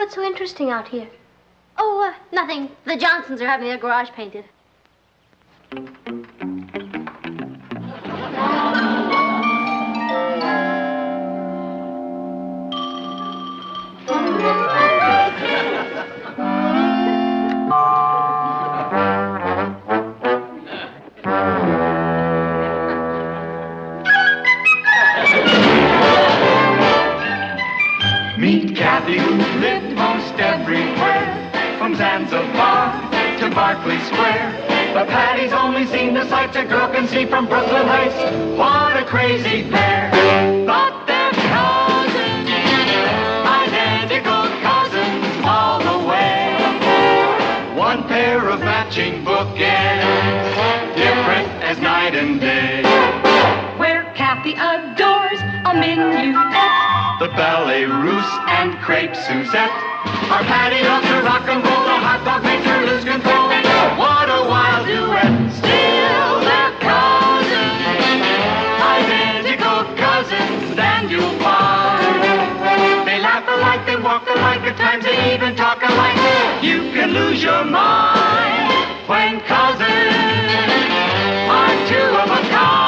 What's so interesting out here? Oh, nothing. The Johnsons are having their garage painted. Meet Kathy, who lived most everywhere, from Zanzibar to Berkeley Square. But Patty's only seen the sights a girl can see from Brooklyn Heights. What a crazy pair! Thought they're cousins, identical cousins all the way. One pair of matching bookends, different as night and day. Where Kathy adores a minuet, The ballet russe and crepe Suzette. Our Patty loves to rock and roll, the hot dog makes her lose control. What a wild duet, still they're cousins, identical cousins, and you'll find they laugh alike, they walk alike, at times they even talk alike. You can lose your mind when cousins are two of a kind.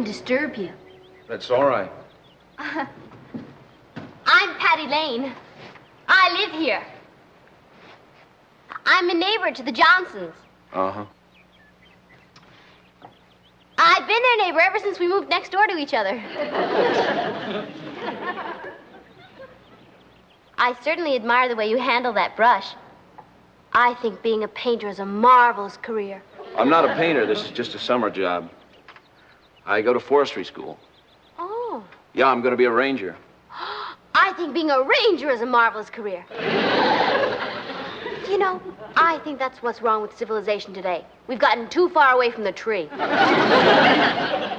Disturb you. That's all right. I'm Patty Lane. I live here. I'm a neighbor to the Johnsons. Uh-huh. I've been their neighbor ever since we moved next door to each other. I certainly admire the way you handle that brush. I think being a painter is a marvelous career. I'm not a painter. This is just a summer job. I go to forestry school. Oh. Yeah, I'm going to be a ranger. I think being a ranger is a marvelous career. You know, I think that's what's wrong with civilization today. We've gotten too far away from the tree.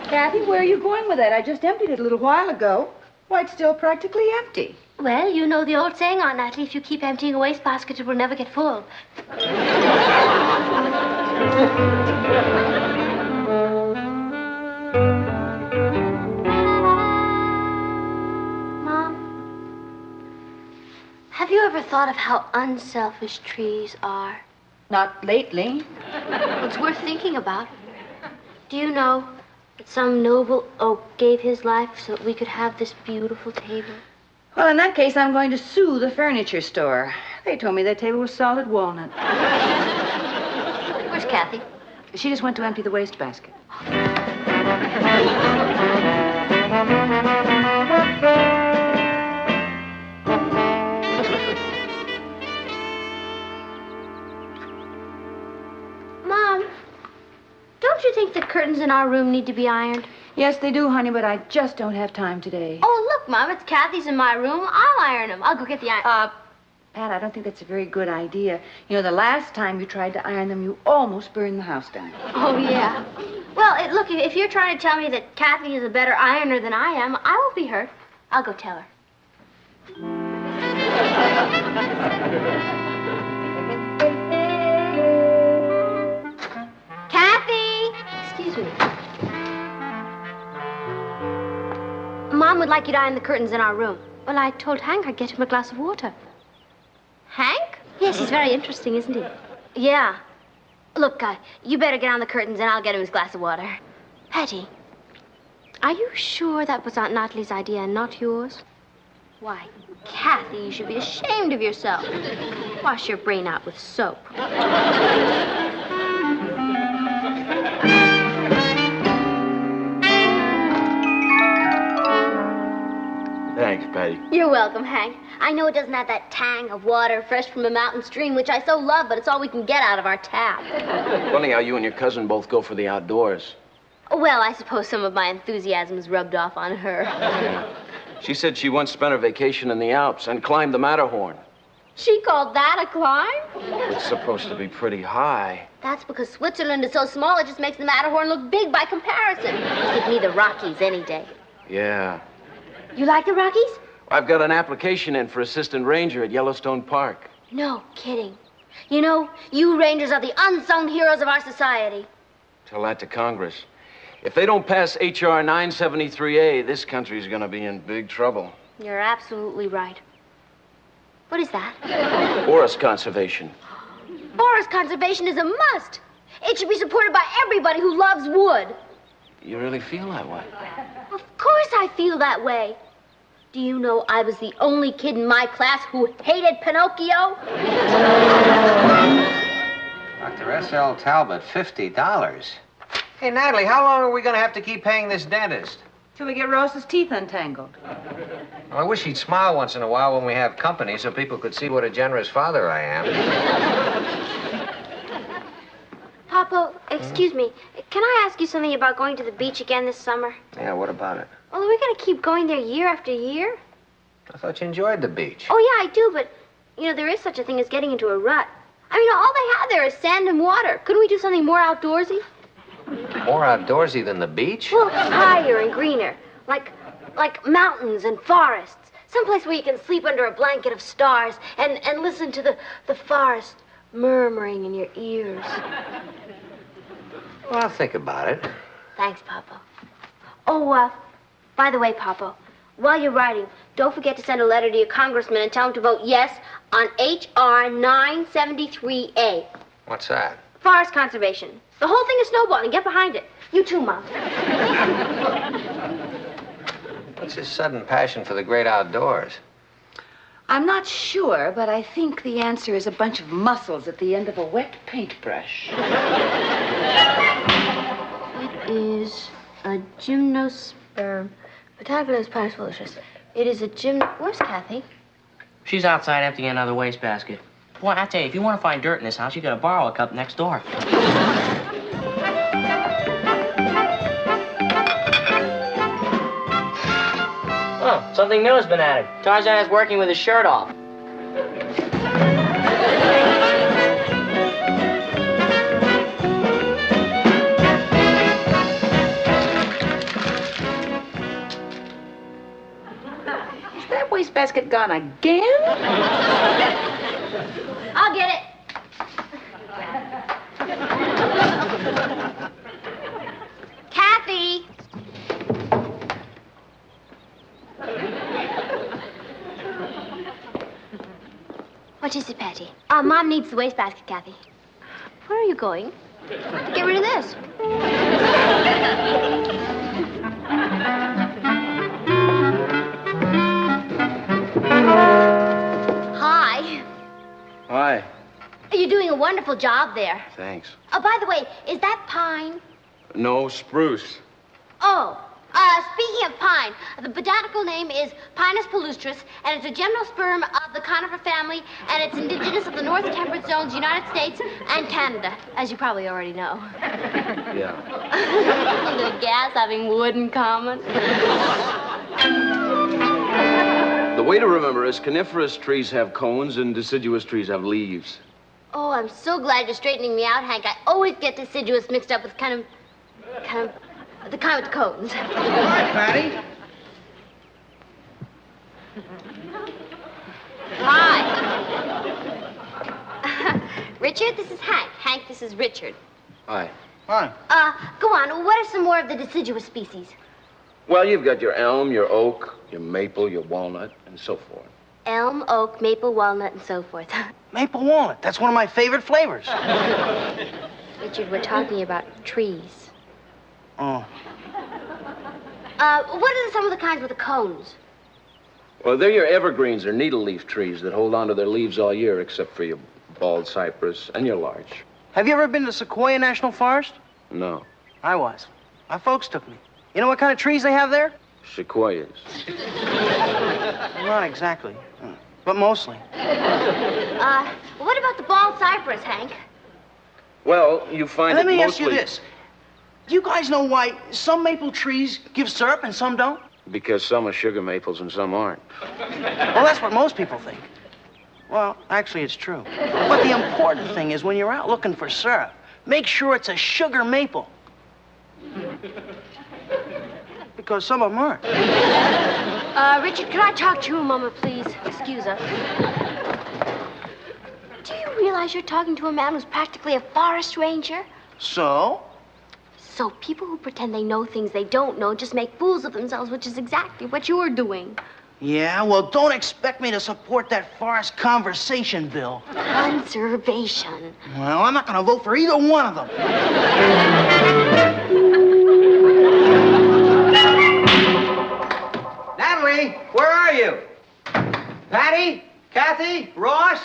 Kathy, where are you going with that? I just emptied it a little while ago. Why, it's still practically empty. Well, you know the old saying, Aunt Natalie, if you keep emptying a wastebasket, it will never get full. Have you ever thought of how unselfish trees are? Not lately. Well, it's worth thinking about. Do you know that some noble oak gave his life so that we could have this beautiful table? Well, in that case, I'm going to sue the furniture store. They told me that table was solid walnut. Where's Kathy? She just went to empty the wastebasket. Don't you think the curtains in our room need to be ironed? Yes, they do, honey, but I just don't have time today. Oh, look, Mom, it's Kathy's in my room. I'll iron them. I'll go get the iron. Pat, I don't think that's a very good idea. You know, the last time you tried to iron them, you almost burned the house down. Oh, yeah. Well, look, if you're trying to tell me that Kathy is a better ironer than I am, I won't be hurt. I'll go tell her. Excuse me. Mom would like you to iron the curtains in our room. Well, I told Hank I'd get him a glass of water. Hank? Yes, he's very interesting, isn't he? Yeah. Look, you better get on the curtains and I'll get him his glass of water. Patty, are you sure that was Aunt Natalie's idea and not yours? Why, Kathy, you should be ashamed of yourself. Wash your brain out with soap. Thanks, Patty. You're welcome, Hank. I know it doesn't have that tang of water fresh from a mountain stream, which I so love, but it's all we can get out of our tap. Funny how you and your cousin both go for the outdoors. Well, I suppose some of my enthusiasm is rubbed off on her. Yeah. She said she once spent her vacation in the Alps and climbed the Matterhorn. She called that a climb? It's supposed to be pretty high. That's because Switzerland is so small, it just makes the Matterhorn look big by comparison. Give me the Rockies any day. Yeah. You like the Rockies? I've got an application in for assistant ranger at Yellowstone Park. No kidding. You know, you rangers are the unsung heroes of our society. Tell that to Congress. If they don't pass H.R. 973A, this country's gonna be in big trouble. You're absolutely right. What is that? Forest conservation. Forest conservation is a must. It should be supported by everybody who loves wood. You really feel that way? Of course I feel that way. Do you know I was the only kid in my class who hated Pinocchio? Dr. S.L. Talbot, $50. Hey, Natalie, how long are we going to have to keep paying this dentist? Till we get Rose's teeth untangled. Well, I wish he'd smile once in a while when we have company so people could see what a generous father I am. Papa, excuse me. Can I ask you something about going to the beach again this summer? Yeah, what about it? Well, are we going to keep going there year after year? I thought you enjoyed the beach. Oh, yeah, I do, but, you know, there is such a thing as getting into a rut. I mean, all they have there is sand and water. Couldn't we do something more outdoorsy? More outdoorsy than the beach? Well, higher and greener. Like mountains and forests. Someplace where you can sleep under a blanket of stars and listen to the forest murmuring in your ears. Well, I'll think about it. Thanks, Papa. Oh, by the way, Papa, while you're writing, don't forget to send a letter to your congressman and tell him to vote yes on H.R. 973A. What's that? Forest conservation. The whole thing is snowballing. Get behind it. You too, Mom. What's his sudden passion for the great outdoors? I'm not sure, but I think the answer is a bunch of muscles at the end of a wet paintbrush. It is a gymnosperm. Protagonist Pinus volutus. It is a Where's Kathy? She's outside emptying another wastebasket. Boy, I tell you, if you want to find dirt in this house, you gotta borrow a cup next door. Oh, something new has been added. Tarzan is working with his shirt off. Is that wastebasket gone again? I'll get it. Kathy! What is it, Patty? Mom needs the wastebasket, Kathy. Where are you going? To get rid of this. Hi. Hi. You're doing a wonderful job there. Thanks. Oh, by the way, is that pine? No, spruce. Oh, speaking of pine, the botanical name is Pinus palustris, and it's a gymnosperm of the conifer family, and it's indigenous of the North Temperate Zones, United States, and Canada, as you probably already know. Yeah. The gas having wood in common. The way to remember is coniferous trees have cones and deciduous trees have leaves. Oh, I'm so glad you're straightening me out, Hank. I always get deciduous mixed up with the kind with the cones. Hi, Patty. Hi. Richard, this is Hank. Hank, this is Richard. Hi. Hi. Go on. What are some more of the deciduous species? Well, you've got your elm, your oak, your maple, your walnut, and so forth. Elm, oak, maple, walnut, and so forth. Maple walnut. That's one of my favorite flavors. Richard, we're talking about trees. Oh. What are some of the kinds with the cones? Well, they're your evergreens or needle leaf trees that hold onto their leaves all year, except for your bald cypress and your larch. Have you ever been to Sequoia National Forest? No. I was. My folks took me. You know what kind of trees they have there? Sequoias. Not exactly, but mostly. What about the bald cypress, Hank? Well, you find And let it me mostly... ask you this. Do you guys know why some maple trees give syrup and some don't? Because some are sugar maples and some aren't. Well, that's what most people think. Well, actually, it's true. But the important thing is when you're out looking for syrup, make sure it's a sugar maple. Because some of them aren't. Richard, could I talk to you a moment, please? Excuse us. Do you realize you're talking to a man who's practically a forest ranger? So? So people who pretend they know things they don't know just make fools of themselves, which is exactly what you're doing. Yeah, well, don't expect me to support that forest conversation bill. Conservation. Well, I'm not going to vote for either one of them. Natalie, where are you? Patty? Kathy? Ross?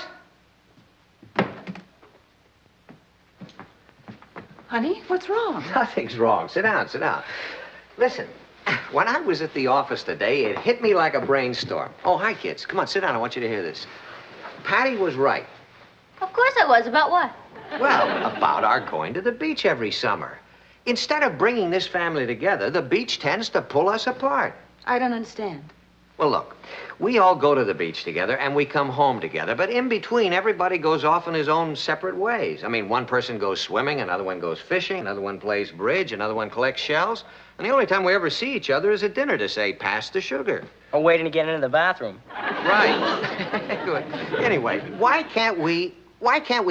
Honey, what's wrong? Nothing's wrong. Sit down, sit down. Listen, when I was at the office today, it hit me like a brainstorm. Oh, hi, kids. Come on, sit down. I want you to hear this. Patty was right. Of course I was. About what? Well, about our going to the beach every summer. Instead of bringing this family together, the beach tends to pull us apart. I don't understand. Well, look, we all go to the beach together and we come home together, but in between, everybody goes off in his own separate ways. I mean, one person goes swimming, another one goes fishing, another one plays bridge, another one collects shells, and the only time we ever see each other is at dinner to say, pass the sugar. Or waiting to get into the bathroom. Right. Good. Anyway, why can't we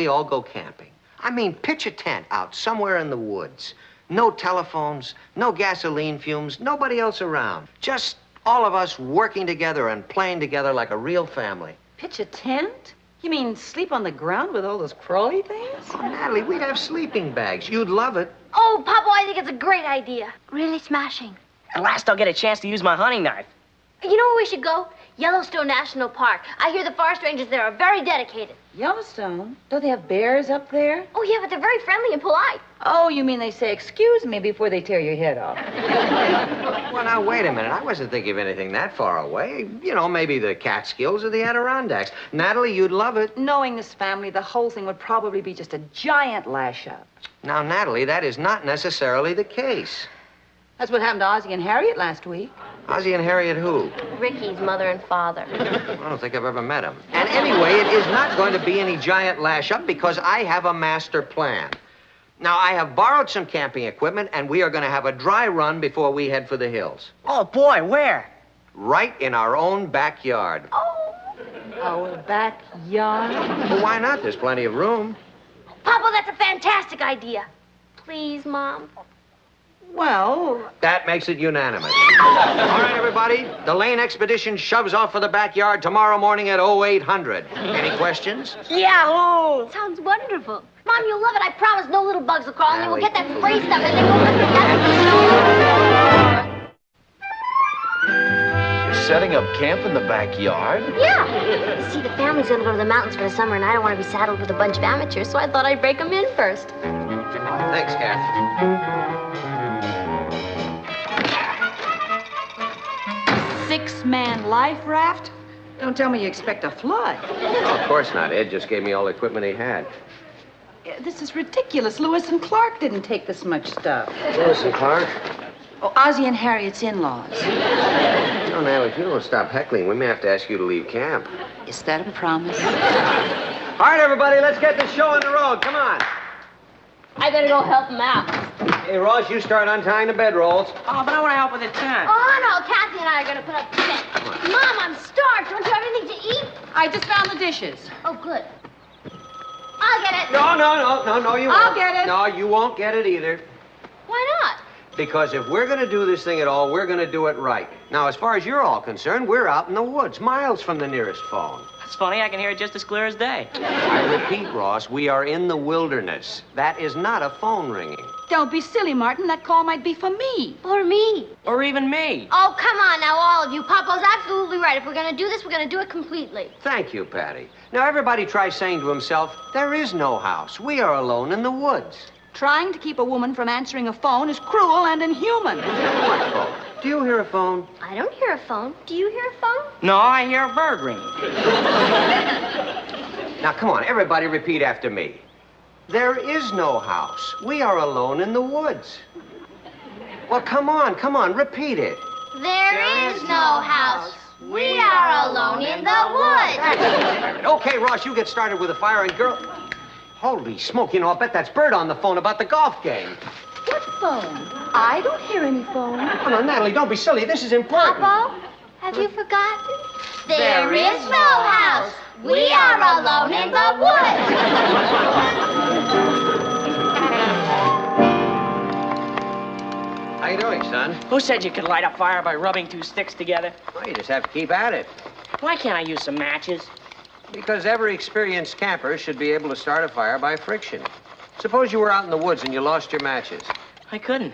all go camping? I mean, pitch a tent out somewhere in the woods. No telephones, no gasoline fumes, nobody else around. Just all of us working together and playing together like a real family. Pitch a tent? You mean sleep on the ground with all those crawly things? Oh, Natalie, we'd have sleeping bags. You'd love it. Oh, Papa, I think it's a great idea. Really smashing. At last I'll get a chance to use my hunting knife. You know where we should go? Yellowstone National Park. I hear the forest rangers there are very dedicated. Yellowstone? Don't they have bears up there? Oh, yeah, but they're very friendly and polite. Oh, you mean they say, excuse me, before they tear your head off? Well, now, wait a minute. I wasn't thinking of anything that far away. You know, maybe the Catskills or the Adirondacks. Natalie, you'd love it. Knowing this family, the whole thing would probably be just a giant lash-up. Now, Natalie, that is not necessarily the case. That's what happened to Ozzie and Harriet last week. Ozzie and Harriet who? Ricky's mother and father. I don't think I've ever met him. And anyway, it is not going to be any giant lash-up because I have a master plan. Now, I have borrowed some camping equipment, and we are going to have a dry run before we head for the hills. Oh, boy, where? Right in our own backyard. Oh. Our backyard? Well, why not? There's plenty of room. Papa, that's a fantastic idea. Please, Mom. Well, That makes it unanimous. All right, everybody. The Lane expedition shoves off for the backyard tomorrow morning at 0800. Any questions? Yahoo! Sounds wonderful. Mom, you'll love it. I promise no little bugs will crawl, and then we'll get that free stuff, and then we'll live together. Setting up camp in the backyard? Yeah. See, the family's gonna go to the mountains for the summer, and I don't want to be saddled with a bunch of amateurs, so I thought I'd break them in first. Thanks, Kath. 6-man life raft? Don't tell me you expect a flood. Oh, of course not. Ed just gave me all the equipment he had. This is ridiculous. Lewis and Clark didn't take this much stuff. Lewis and Clark? Oh, Ozzie and Harriet's in-laws. No, Natalie, if you don't stop heckling, we may have to ask you to leave camp. Is that a promise? All right, everybody, let's get this show on the road. Come on. I better go help them out. Hey, Ross, you start untying the bedrolls. Oh, but I want to help with the tent. Oh, no, Kathy and I are gonna put up the tent. Mom, I'm starved. Don't you have anything to eat? I just found the dishes. Oh, good. I'll get it. No, you won't. I'll get it. No, you won't get it either. Why not? Because if we're going to do this thing at all, we're going to do it right. Now, as far as you're all concerned, we're out in the woods, miles from the nearest phone. That's funny. I can hear it just as clear as day. I repeat, Ross, we are in the wilderness. That is not a phone ringing. Don't be silly, Martin. That call might be for me. Or me. Or even me. Oh, come on now, all of you. Papa's absolutely right. If we're gonna do this, we're gonna do it completely. Thank you, Patty. Now, everybody tries saying to himself, there is no house. We are alone in the woods. Trying to keep a woman from answering a phone is cruel and inhuman. What phone? Do you hear a phone? I don't hear a phone. Do you hear a phone? No, I hear a bird ring. Now, come on, everybody repeat after me. There is no house. We are alone in the woods. Well, come on, repeat it. There is no house. We are alone in the woods. Okay, Ross, you get started with the fire and girl... Holy smoke, you know, I'll bet that's Bert on the phone about the golf game. What phone? I don't hear any phone. Oh, no, Natalie, don't be silly. This is important. Papa, have you forgotten? There is no house. We are alone in the woods. How you doing, son? Who said you could light a fire by rubbing two sticks together? Well, you just have to keep at it. Why can't I use some matches? Because every experienced camper should be able to start a fire by friction. Suppose you were out in the woods and you lost your matches. I couldn't.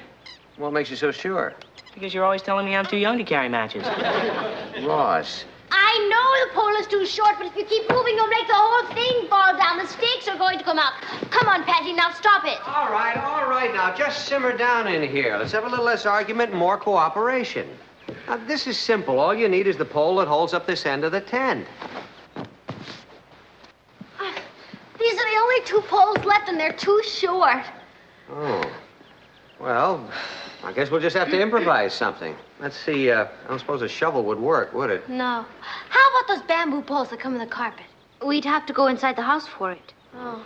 What makes you so sure? Because you're always telling me I'm too young to carry matches. Ross. I know the pole is too short, but if you keep moving, you'll make the whole thing fall down. The stakes are going to come out. Come on, Patty, now stop it. All right, now, just simmer down in here. Let's have a little less argument and more cooperation. Now, this is simple. All you need is the pole that holds up this end of the tent. These are the only two poles left, and they're too short. Oh. Well, I guess we'll just have to improvise something. Let's see, I don't suppose a shovel would work, would it? No. How about those bamboo poles that come in the carpet? We'd have to go inside the house for it. Oh.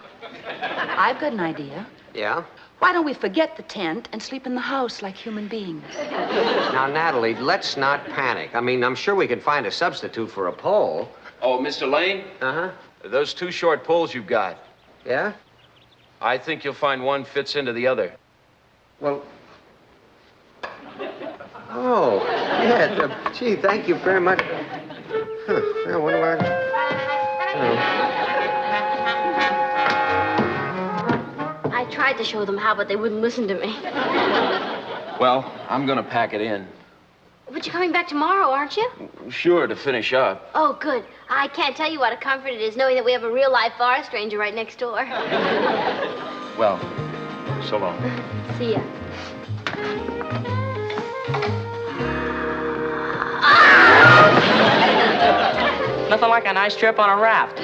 I've got an idea. Yeah? Why don't we forget the tent and sleep in the house like human beings? Now, Natalie, let's not panic. I mean, I'm sure we can find a substitute for a pole. Oh, Mr. Lane? Uh-huh. Those two short poles you've got. Yeah? I think you'll find one fits into the other. Well... Oh, yeah, gee, thank you very much. Huh, yeah, what do I tried to show them how, but they wouldn't listen to me. Well, I'm gonna pack it in. But you're coming back tomorrow, aren't you? Sure, to finish up. Oh, good. I can't tell you what a comfort it is knowing that we have a real live forest ranger right next door. Well, so long. See ya. Nothing like a nice trip on a raft.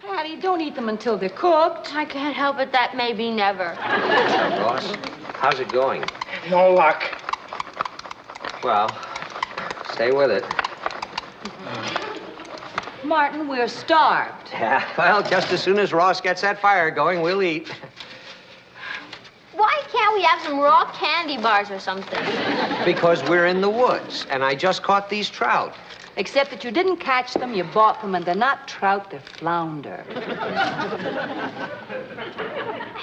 Patty, don't eat them until they're cooked. I can't help it. That may be never. Ross, how's it going? No luck. Well, stay with it. Martin, we're starved. Yeah, well, just as soon as Ross gets that fire going, we'll eat. Why can't we have some raw candy bars or something? Because we're in the woods, and I just caught these trout. Except that you didn't catch them, you bought them, and they're not trout, they're flounder. Hey,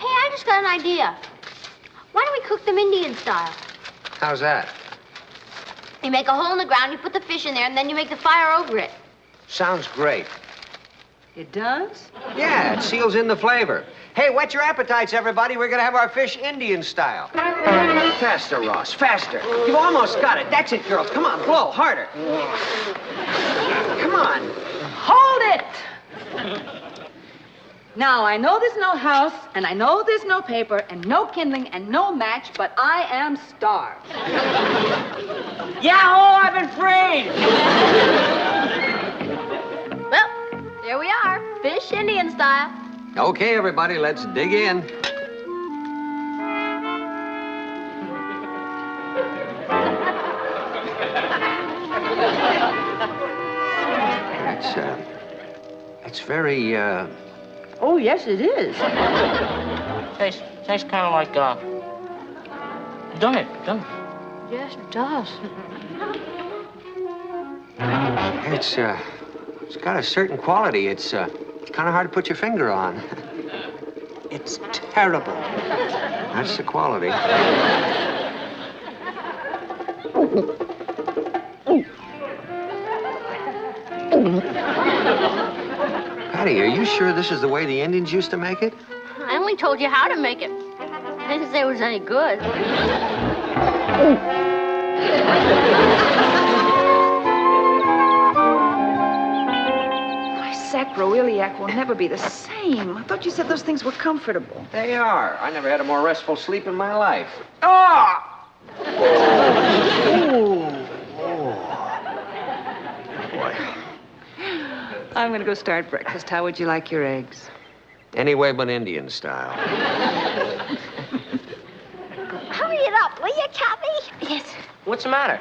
I just got an idea. Why don't we cook them Indian style? How's that? You make a hole in the ground, you put the fish in there, and then you make the fire over it. Sounds great. It does? Yeah, it seals in the flavor. Hey, whet your appetites, everybody. We're gonna have our fish Indian style. Faster, Ross, faster. You've almost got it. That's it, girls. Come on, blow, harder. Come on. Hold it! Now, I know there's no house, and I know there's no paper, and no kindling, and no match, but I am starved. Yahoo! I've been freed! Well, there we are. Fish Indian style. Okay, everybody, let's dig in. It's very, Oh, yes, it is. Tastes kind of like, done it. Yes, it does. It's got a certain quality. It's kind of hard to put your finger on. It's terrible. That's the quality. Patty, are you sure this is the way the Indians used to make it? I only told you how to make it. I didn't say it was any good. Sacroiliac will never be the same. I thought you said those things were comfortable. They are. I never had a more restful sleep in my life. Ah! Oh! Boy. I'm going to go start breakfast. How would you like your eggs? Any way but Indian style. you, Kathy? Yes. What's the matter?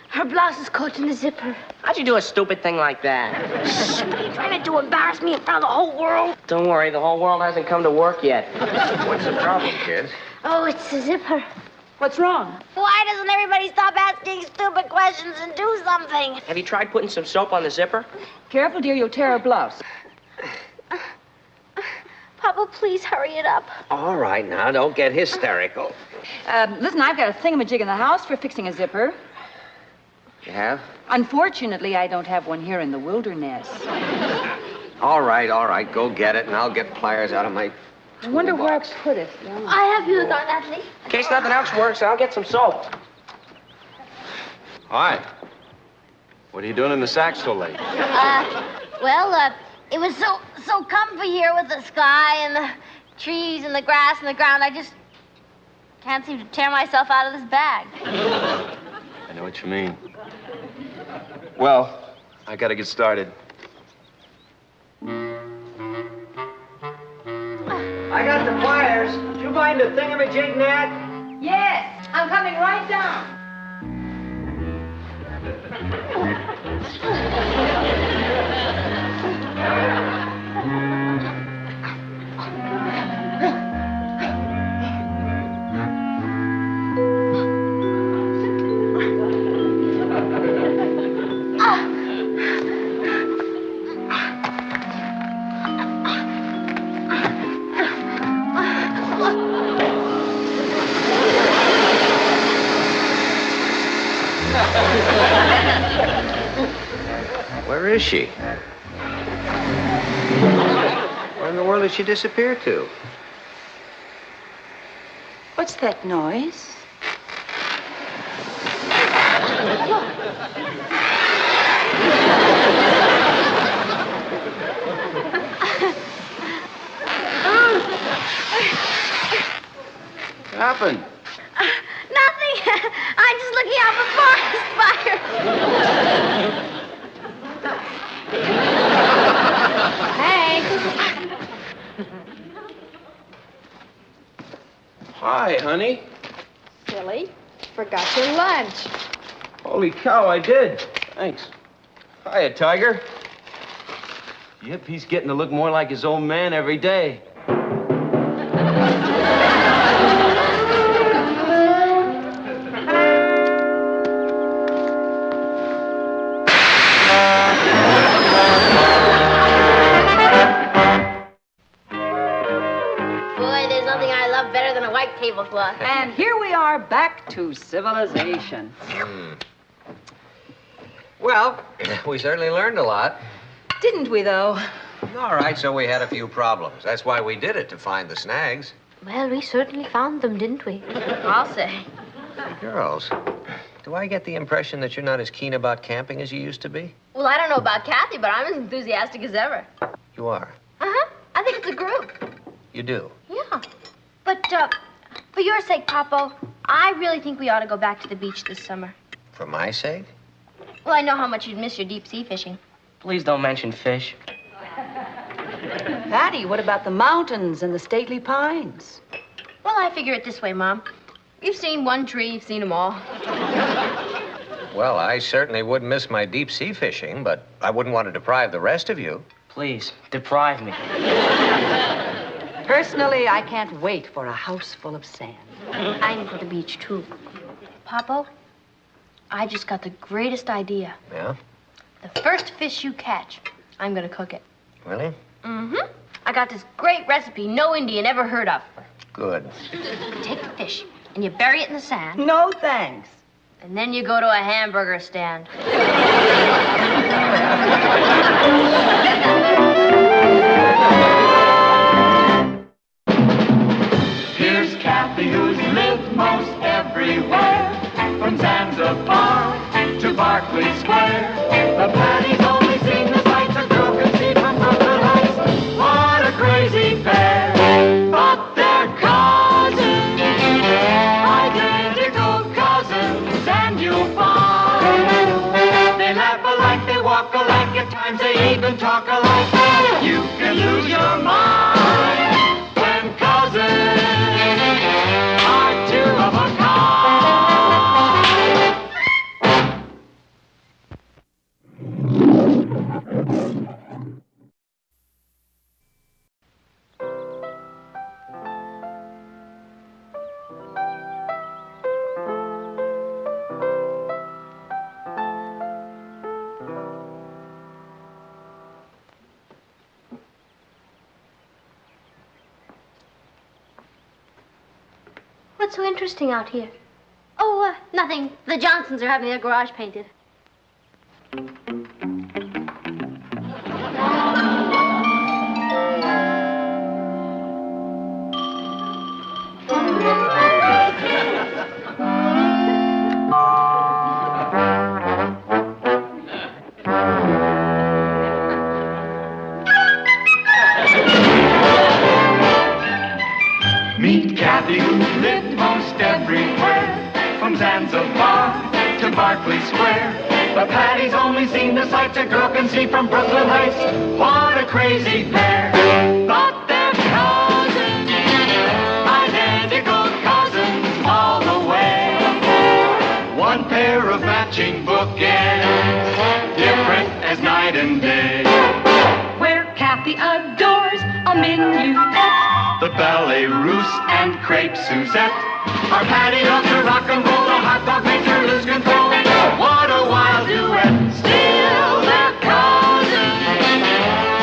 Her blouse is caught in the zipper. How'd you do a stupid thing like that? What are you trying to do, embarrass me in front of the whole world? Don't worry, the whole world hasn't come to work yet. What's the problem, kids? Oh, it's the zipper. What's wrong? Why doesn't everybody stop asking stupid questions and do something? Have you tried putting some soap on the zipper? Careful, dear, you'll tear her blouse. Papa, please hurry it up. All right, now, don't get hysterical. Listen, I've got a thingamajig in the house for fixing a zipper. You have? Unfortunately, I don't have one here in the wilderness. All right, go get it, and I'll get pliers out of my... I wonder where I put it. I have you, Aunt Natalie. In case nothing else works, I'll get some soap. Hi. What are you doing in the sack so late? It was so comfy here with the sky and the trees and the grass and the ground. I just can't seem to tear myself out of this bag. I know what you mean. Well, I gotta get started. I got the pliers. Did you find a thingamajig, Nat? Yes, I'm coming right down. Where is she? Where in the world did she disappear to? What's that noise? What happened? Nothing. I'm just looking out for forest fires. Hank. Hi, honey. Billy, forgot your lunch. Holy cow, I did. Thanks. Hiya, Tiger. Yep, he's getting to look more like his old man every day. Tablecloth. And here we are back to civilization. Well, we certainly learned a lot. Didn't we, though? All right, so we had a few problems. That's why we did it, to find the snags. Well, we certainly found them, didn't we? I'll say. Hey, girls, do I get the impression that you're not as keen about camping as you used to be? Well, I don't know about Kathy, but I'm as enthusiastic as ever. You are? Uh-huh. I think it's a group. You do? Yeah. But, for your sake, Papo, I really think we ought to go back to the beach this summer. For my sake? Well, I know how much you'd miss your deep sea fishing. Please don't mention fish. Patty, what about the mountains and the stately pines? Well, I figure it this way, Mom. You've seen one tree, you've seen them all. Well, I certainly wouldn't miss my deep sea fishing, but I wouldn't want to deprive the rest of you. Please, deprive me. Personally, I can't wait for a house full of sand. I need to go to the beach, too. Papo, I just got the greatest idea. Yeah? The first fish you catch, I'm gonna cook it. Really? Mm-hmm. I got this great recipe no Indian ever heard of. Good. You take the fish, and you bury it in the sand. No, thanks. And then you go to a hamburger stand. Here's Kathy, who's lived most everywhere, from Zanzibar to Berkeley Square. The Patty's only seen the sights a girl can see from Brooklyn Heights. What a crazy pair! But they're cousins, identical cousins, and you'll find they laugh alike, they walk alike, at times they even talk alike. You can lose your What's so interesting out here? Oh, nothing. The Johnsons are having their garage painted. Meet Kathy, who lived most everywhere, from Zanzibar to Berkeley Square. But Patty's only seen the sights a girl can see from Brooklyn Heights. What a crazy pair! Thought they're cousins, identical cousins all the way. One pair of matching bookends, different as night and day. Where Kathy adores a minuet. The ballet russe and crepe Suzette. Our Patty loves to rock and roll, the hot dog makes her lose control. What a wild duet, still they're cousins,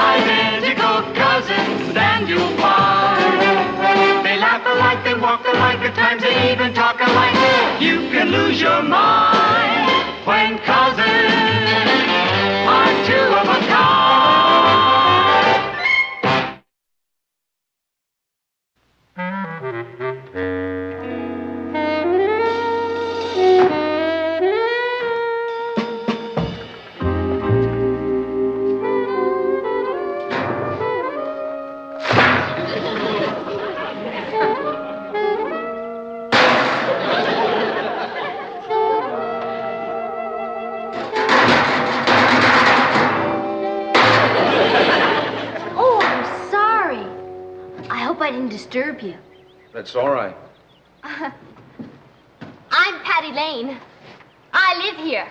identical cousins, and you'll find they laugh alike, they walk alike, at times they even talk alike. You can lose your mind when cousins are two of a kind. I didn't disturb you. That's all right. I'm Patty Lane. I live here.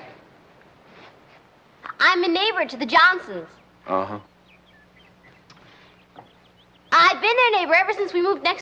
I'm a neighbor to the Johnsons. Uh-huh. I've been their neighbor ever since we moved next